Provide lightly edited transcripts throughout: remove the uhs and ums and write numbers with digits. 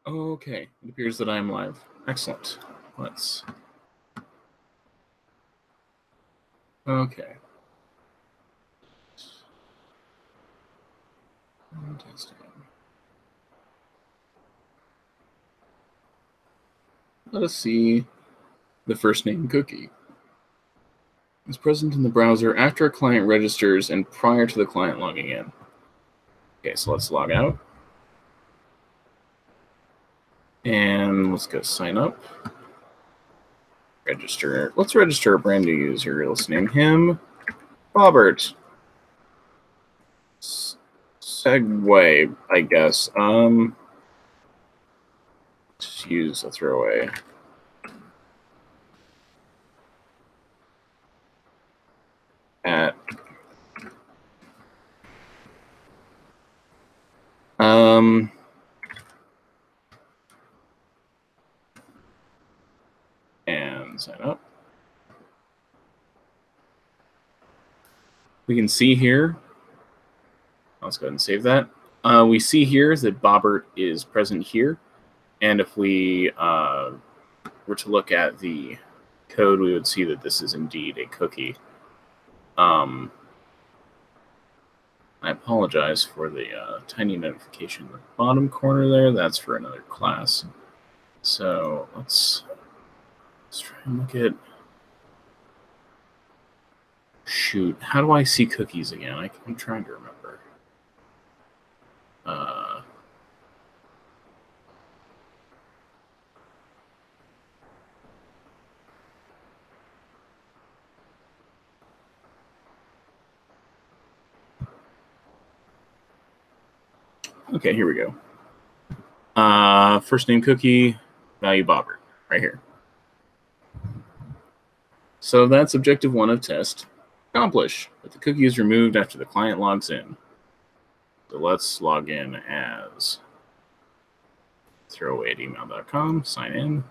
Okay, it appears that I am live. Excellent. Let's. Okay. Testing. Let us see the first name cookie. Is present in the browser after a client registers and prior to the client logging in. Okay, so let's log out. And let's go sign up. Register. Let's register a brand new user. Let's name him Robert. Segway, I guess. Just use a throwaway. At and sign up. We can see here. Let's go ahead and save that. We see here that Bobbert is present here, and if we were to look at the code, we would see that this is indeed a cookie. I apologize for the tiny notification in the bottom corner there. That's for another class. So let's try and look at. Shoot, how do I see cookies again? I'm trying to remember. Okay, here we go. First name cookie, value Bobbert, right here. So that's objective 1 of test. Accomplish, but the cookie is removed after the client logs in. So let's log in as throwaway@email.com, sign in.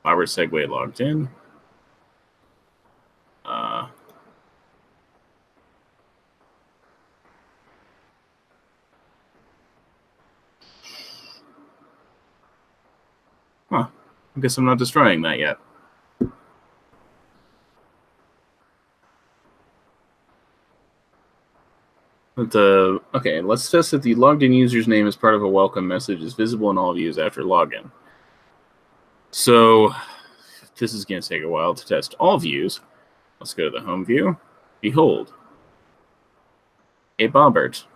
Bobbert Segway logged in. I guess I'm not destroying that yet. But okay, let's test that the logged in user's name as part of a welcome message is visible in all views after login. So this is going to take a while to test all views. Let's go to the home view. Behold, a Bobbert.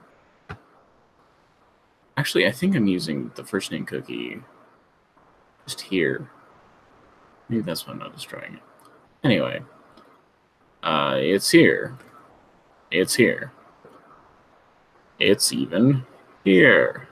Actually, I think I'm using the first name cookie just here. Maybe that's why I'm not destroying it. Anyway, it's here. It's here. It's even here.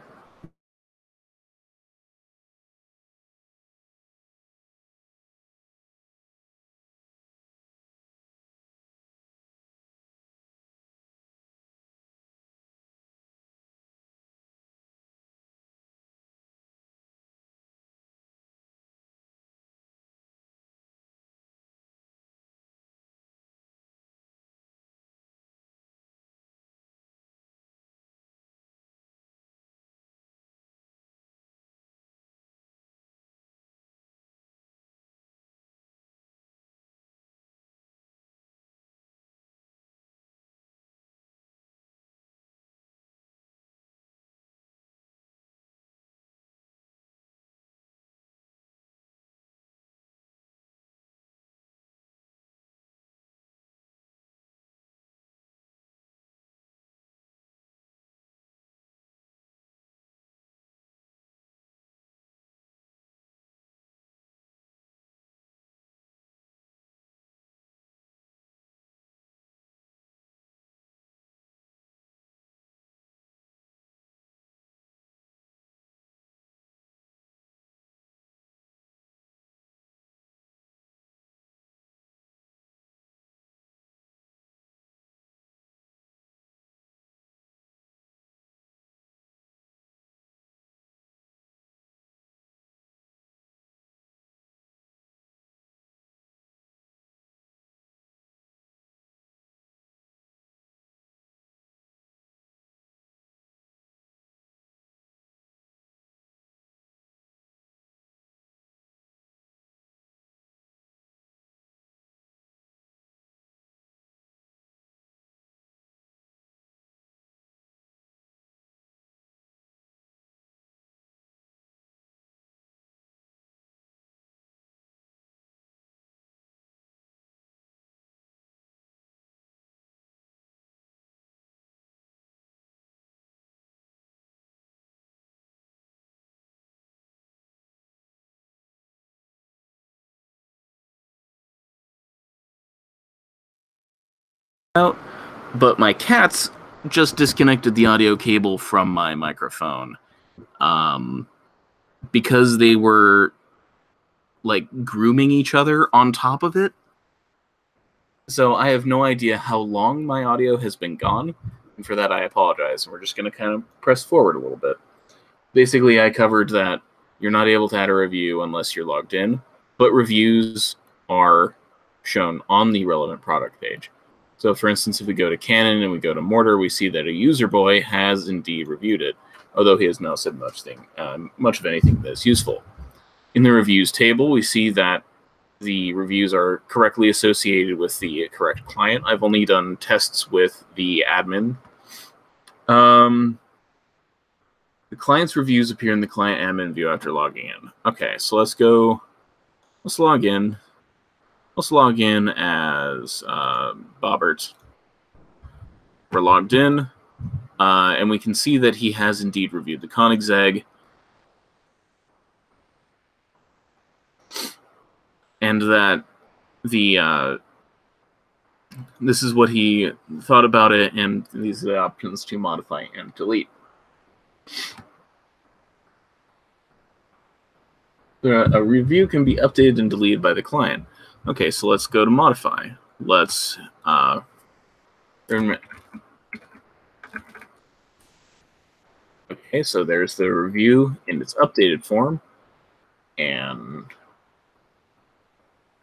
out, but my cats just disconnected the audio cable from my microphone because they were like grooming each other on top of it. So I have no idea how long my audio has been gone, and for that I apologize. We're just going to kind of press forward a little bit. Basically, I covered that you're not able to add a review unless you're logged in, but reviews are shown on the relevant product page. So for instance, if we go to Canon and we go to Mortar, we see that a user boy has indeed reviewed it, although he has not said much of anything that is useful. In the reviews table, we see that the reviews are correctly associated with the correct client. I've only done tests with the admin. The client's reviews appear in the client admin view after logging in. Okay, so let's log in. Let's log in as Bobbert. We're logged in, and we can see that he has indeed reviewed the Koenigsegg. And that this is what he thought about it, and these are the options to modify and delete. A review can be updated and deleted by the client. Okay, so let's go to modify. Let's okay, so there's the review in its updated form, and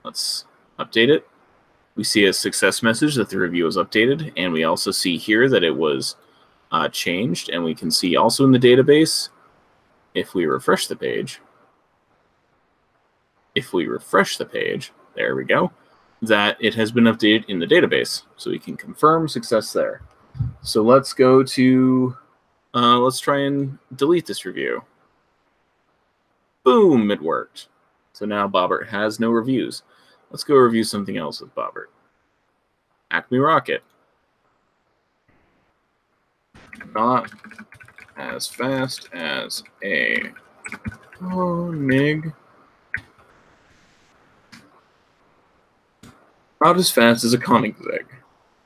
let's update it. We see a success message that the review was updated, and we also see here that it was changed, and we can see also in the database, if we refresh the page, there we go, that it has been updated in the database. So we can confirm success there. So let's go to, let's try and delete this review. Boom, it worked. So now Bobbert has no reviews. Let's go review something else with Bobbert. Acme Rocket. Not as fast as a Koenig. Not as fast as a Koenigsegg.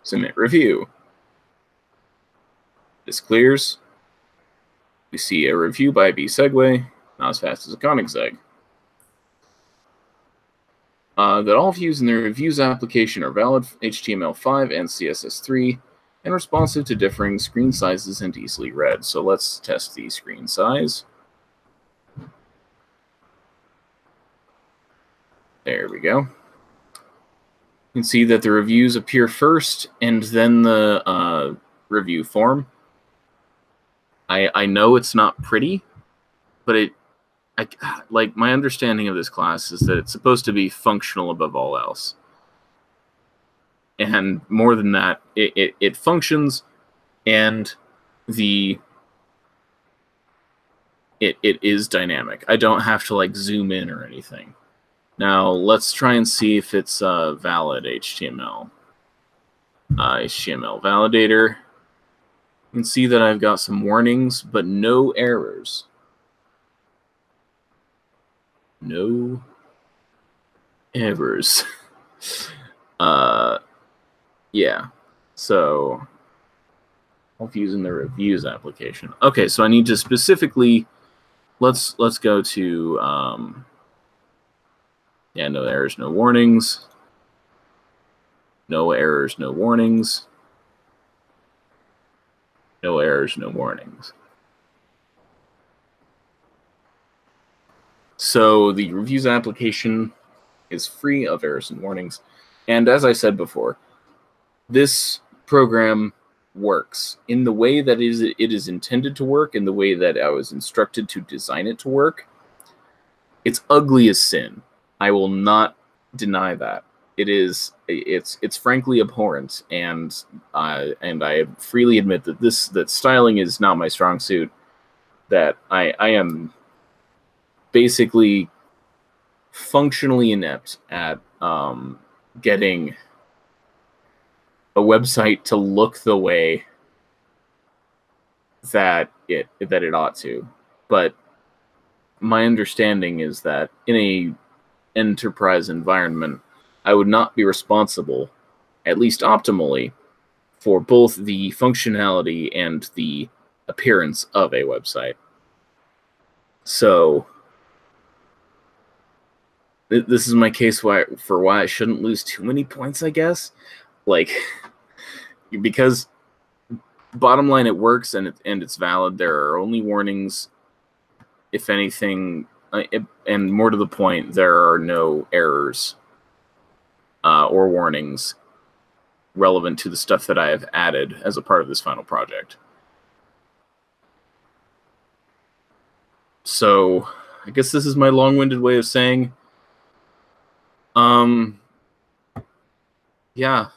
Submit review. This clears. We see a review by B Segway. Not as fast as a Koenigsegg. That all views in the reviews application are valid for HTML5 and CSS3 and responsive to differing screen sizes and easily read. So let's test the screen size. There we go. You can see that the reviews appear first and then the review form. I know it's not pretty, but like my understanding of this class is that it's supposed to be functional above all else. And more than that, it functions, and it is dynamic. I don't have to like zoom in or anything. Now let's try and see if it's valid HTML. HTML validator. You can see that I've got some warnings, but no errors. No errors. Yeah. So I'll be using the reviews application. Okay, so I need to specifically let's go to yeah, no errors, no warnings. No errors, no warnings. No errors, no warnings. So the reviews application is free of errors and warnings. And as I said before, this program works in the way that it is intended to work, in the way that I was instructed to design it to work. It's ugly as sin. I will not deny that. It's frankly abhorrent, and I freely admit that styling is not my strong suit. That I am basically functionally inept at getting a website to look the way that it ought to. But my understanding is that in a enterprise environment, I would not be responsible, at least optimally, for both the functionality and the appearance of a website. So this is my case for why I shouldn't lose too many points, I guess. Like, because bottom line, it works and it's valid. There are only warnings, if anything, and more to the point, there are no errors or warnings relevant to the stuff that I have added as a part of this final project. So I guess this is my long-winded way of saying, yeah,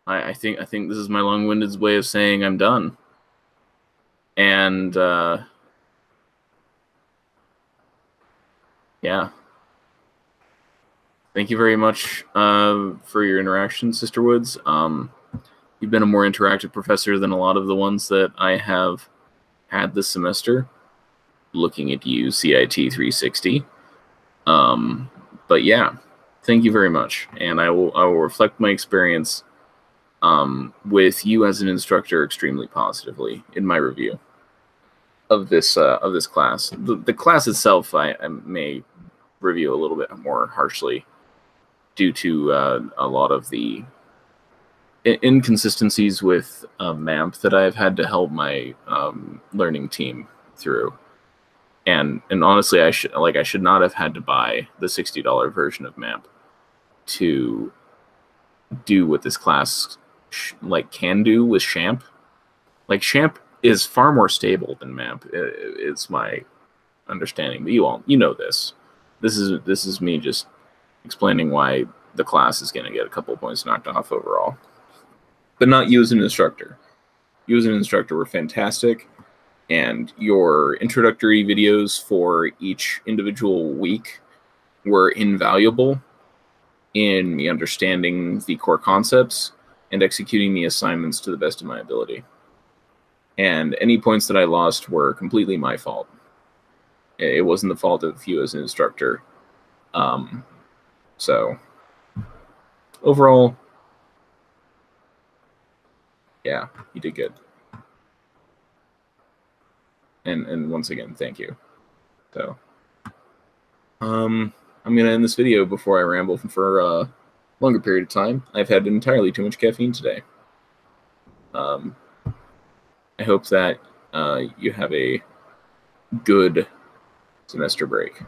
I think this is my long-winded way of saying I'm done. And yeah. Thank you very much for your interaction, Sister Woods. You've been a more interactive professor than a lot of the ones that I have had this semester. Looking at you, CIT 360. But yeah, thank you very much, and I will reflect my experience with you as an instructor extremely positively in my review of this class. The class itself, I may review a little bit more harshly due to a lot of the inconsistencies with MAMP that I've had to help my learning team through. And honestly, I should not have had to buy the $60 version of MAMP to do what this class can do with Champ. Like, Champ is far more stable than MAMP. It's my understanding, but you know this. This is me just explaining why the class is going to get a couple points knocked off overall, but not you as an instructor. You as an instructor were fantastic. And your introductory videos for each individual week were invaluable in me understanding the core concepts and executing the assignments to the best of my ability. And any points that I lost were completely my fault. It wasn't the fault of you as an instructor. So overall, yeah, you did good. And once again, thank you. So, I'm going to end this video before I ramble for a longer period of time. I've had entirely too much caffeine today. I hope that you have a good semester break.